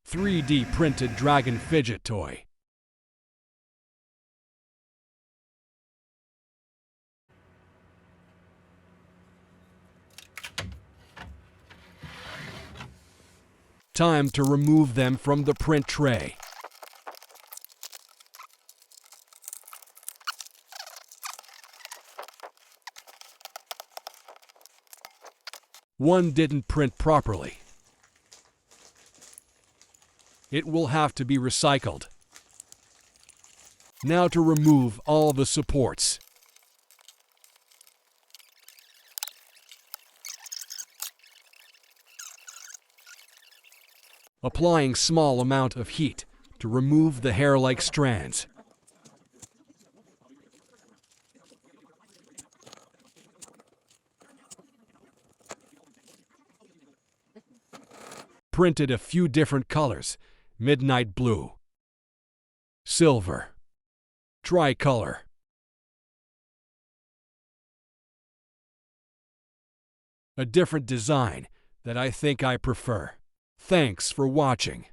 3D printed dragon fidget toy. Time to remove them from the print tray. One didn't print properly. It will have to be recycled. Now to remove all the supports. Applying small amount of heat to remove the hair-like strands. Printed a few different colors: midnight blue, silver, tricolor. A different design that I think I prefer. Thanks for watching.